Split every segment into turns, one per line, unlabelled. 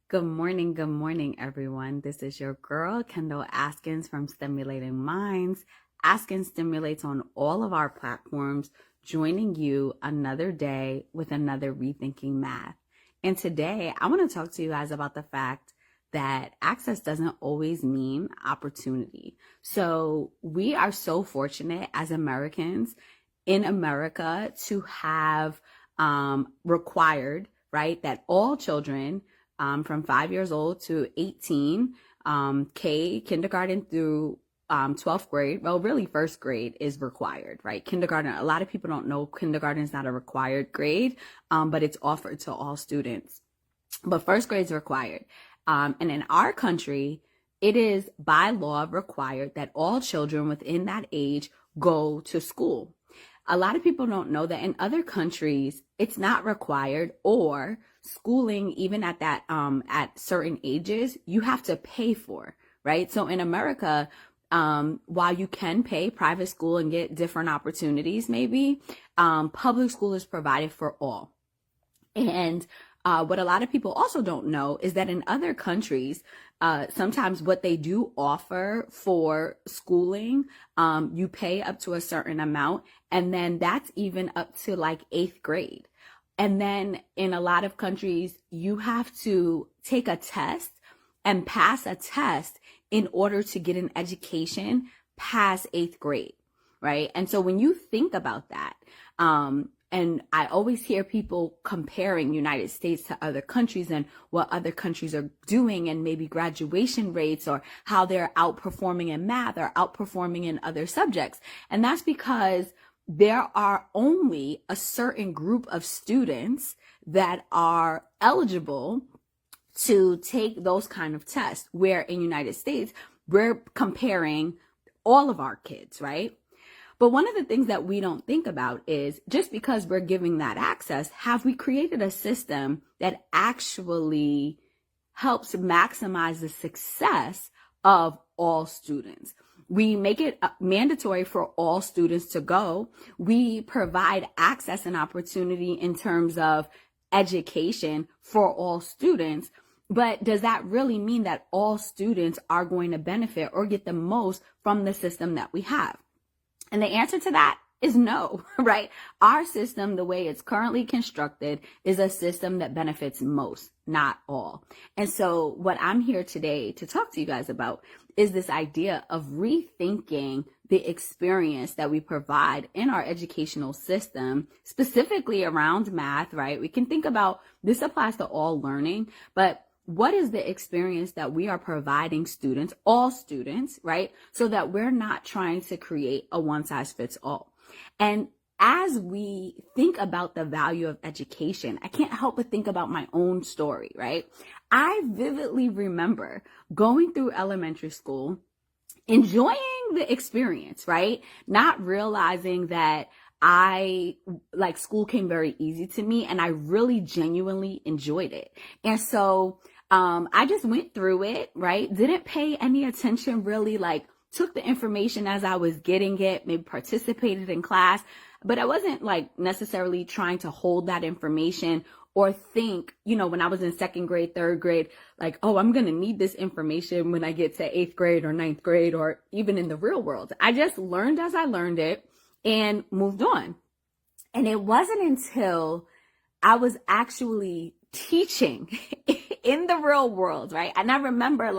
Good morning, everyone. This is your girl, Kendall Askins from Stimulating Minds. Askins stimulates on all of our platforms, joining you another day with another Rethinking Math. And today, I want to talk to you guys about the fact that access doesn't always mean opportunity. So, we are so fortunate as Americans in America to have required, right, that all children from 5 years old to 18, kindergarten through 12th grade. Well, really, first grade is required, right? Kindergarten, a lot of people don't know kindergarten is not a required grade, but it's offered to all students. But first grade is required. And in our country, it is by law required that all children within that age go to school. A lot of people don't know that in other countries, it's not required, or schooling, even at that, at certain ages, you have to pay for, right? So in America, while you can pay private school and get different opportunities, maybe, public school is provided for all. And what a lot of people also don't know is that in other countries, sometimes what they do offer for schooling, you pay up to a certain amount, and then that's even up to like eighth grade. And then in a lot of countries, you have to take a test and pass a test in order to get an education past eighth grade, right? And so when you think about that, and I always hear people comparing United States to other countries and what other countries are doing, and maybe graduation rates or how they're outperforming in math or outperforming in other subjects. And that's because there are only a certain group of students that are eligible to take those kind of tests, where in United States, we're comparing all of our kids, right? But one of the things that we don't think about is, just because we're giving that access, have we created a system that actually helps maximize the success of all students? We make it mandatory for all students to go. We provide access and opportunity in terms of education for all students. But does that really mean that all students are going to benefit or get the most from the system that we have? And the answer to that is no, right? Our system, the way it's currently constructed, is a system that benefits most, not all. And so what I'm here today to talk to you guys about is this idea of rethinking the experience that we provide in our educational system, specifically around math, right? We can think about, this applies to all learning, but what is the experience that we are providing students, all students, right? So that we're not trying to create a one size fits all. And as we think about the value of education, I can't help but think about my own story, right? I vividly remember going through elementary school, enjoying the experience, right? Not realizing that school came very easy to me, and I really genuinely enjoyed it. And so, I just went through it, right? Didn't pay any attention really, took the information as I was getting it, maybe participated in class, but I wasn't necessarily trying to hold that information or think, when I was in second grade, third grade, oh, I'm going to need this information when I get to eighth grade or ninth grade, or even in the real world. I just learned as I learned it and moved on. And it wasn't until I was actually teaching in the real world, right? And I remember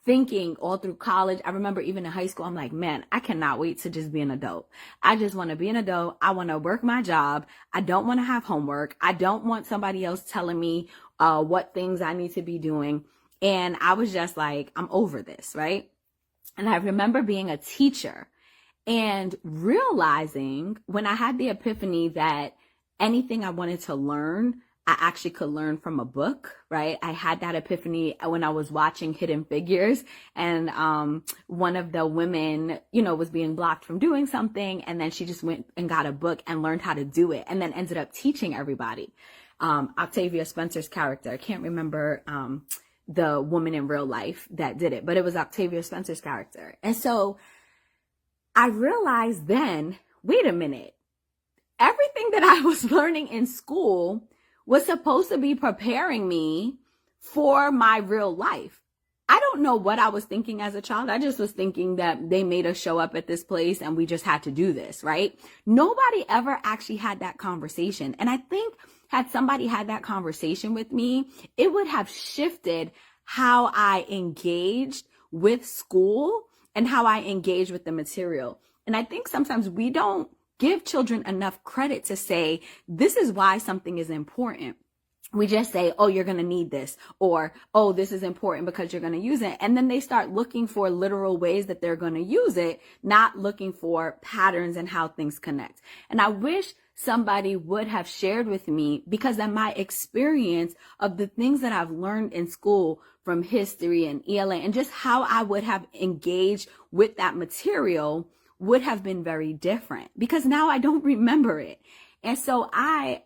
thinking all through college, I remember even in high school, I'm like, man, I cannot wait to just be an adult. I just want to be an adult. I want to work my job. I don't want to have homework. I don't want somebody else telling me what things I need to be doing. And I was just like, I'm over this, right? And I remember being a teacher and realizing, when I had the epiphany that anything I wanted to learn, I actually could learn from a book, right? I had that epiphany when I was watching Hidden Figures, and one of the women, was being blocked from doing something, and then she just went and got a book and learned how to do it, and then ended up teaching everybody. Octavia Spencer's character, I can't remember the woman in real life that did it, but it was Octavia Spencer's character. And so I realized then, wait a minute, everything that I was learning in school was supposed to be preparing me for my real life. I don't know what I was thinking as a child. I just was thinking that they made us show up at this place and we just had to do this, right? Nobody ever actually had that conversation. And I think had somebody had that conversation with me, it would have shifted how I engaged with school and how I engage with the material. And I think sometimes we don't give children enough credit to say, this is why something is important. We just say, oh, you're going to need this, or, oh, this is important because you're going to use it. And then they start looking for literal ways that they're going to use it, not looking for patterns and how things connect. And I wish somebody would have shared with me, because of my experience of the things that I've learned in school from history and ELA and just how I would have engaged with that material would have been very different, because now I don't remember it. And so I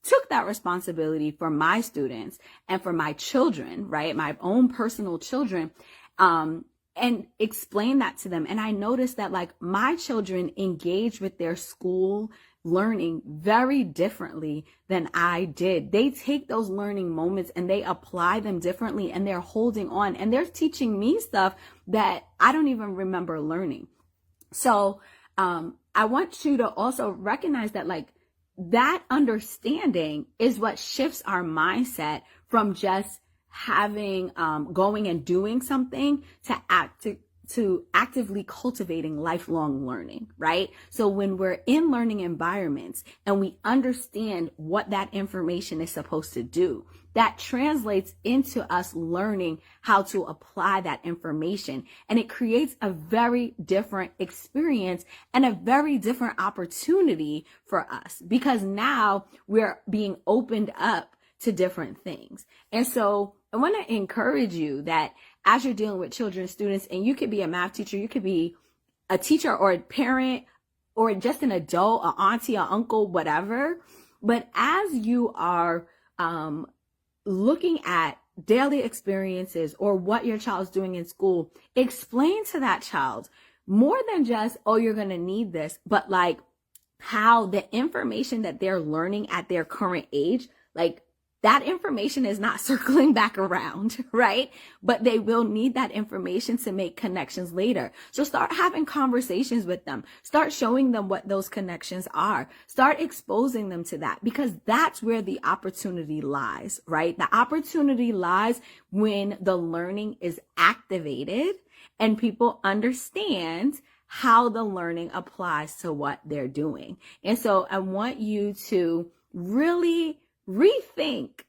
took that responsibility for my students and for my children, right? My own personal children, and explained that to them. And I noticed that like my children engage with their school learning very differently than I did. They take those learning moments and they apply them differently, and they're holding on and they're teaching me stuff that I don't even remember learning. So I want you to also recognize that like that understanding is what shifts our mindset from just having going and doing something to actively cultivating lifelong learning, right? So when we're in learning environments and we understand what that information is supposed to do, that translates into us learning how to apply that information. And it creates a very different experience and a very different opportunity for us, because now we're being opened up to different things. And so I want to encourage you that as you're dealing with children, students, and you could be a math teacher, you could be a teacher or a parent or just an adult, an auntie, an uncle, whatever. But as you are looking at daily experiences or what your child's doing in school, explain to that child more than just, oh, you're going to need this, but like how the information that they're learning at their current age, like that information is not circling back around, right? But they will need that information to make connections later. So start having conversations with them. Start showing them what those connections are. Start exposing them to that, because that's where the opportunity lies, right? The opportunity lies when the learning is activated and people understand how the learning applies to what they're doing. And so I want you to really rethink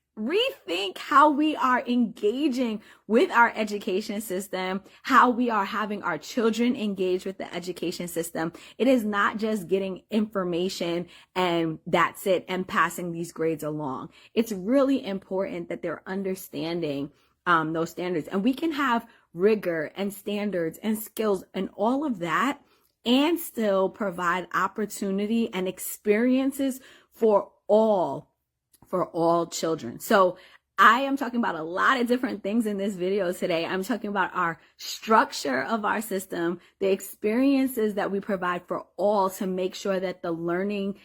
how we are engaging with our education system, how we are having our children engage with the education system. It is not just getting information and that's it, and passing these grades along. It's really important that they're understanding those standards, and we can have rigor and standards and skills and all of that and still provide opportunity and experiences for all children. So I am talking about a lot of different things in this video today. I'm talking about our structure of our system, the experiences that we provide for all to make sure that the learning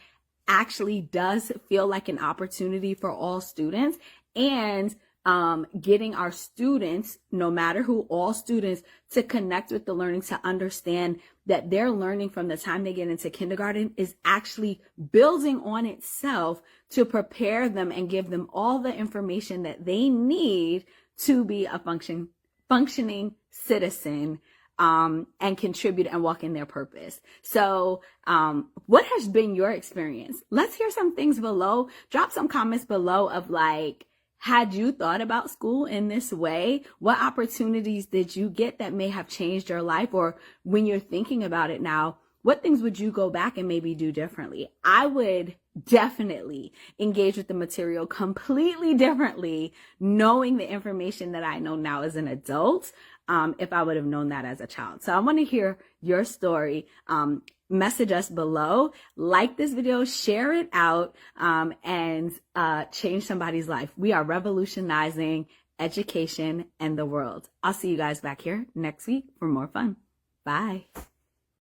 actually does feel like an opportunity for all students, and getting our students, no matter who, all students, to connect with the learning, to understand that their learning from the time they get into kindergarten is actually building on itself to prepare them and give them all the information that they need to be a functioning citizen, and contribute and walk in their purpose. So, what has been your experience? Let's hear some things below. Drop some comments below of like, had you thought about school in this way? What opportunities did you get that may have changed your life? Or when you're thinking about it now, what things would you go back and maybe do differently? I would definitely engage with the material completely differently, knowing the information that I know now as an adult, if I would have known that as a child. So I want to hear your story. Message us below, like this video, share it out, and change somebody's life. We are revolutionizing education and the world. I'll see you guys back here next week for more fun. Bye.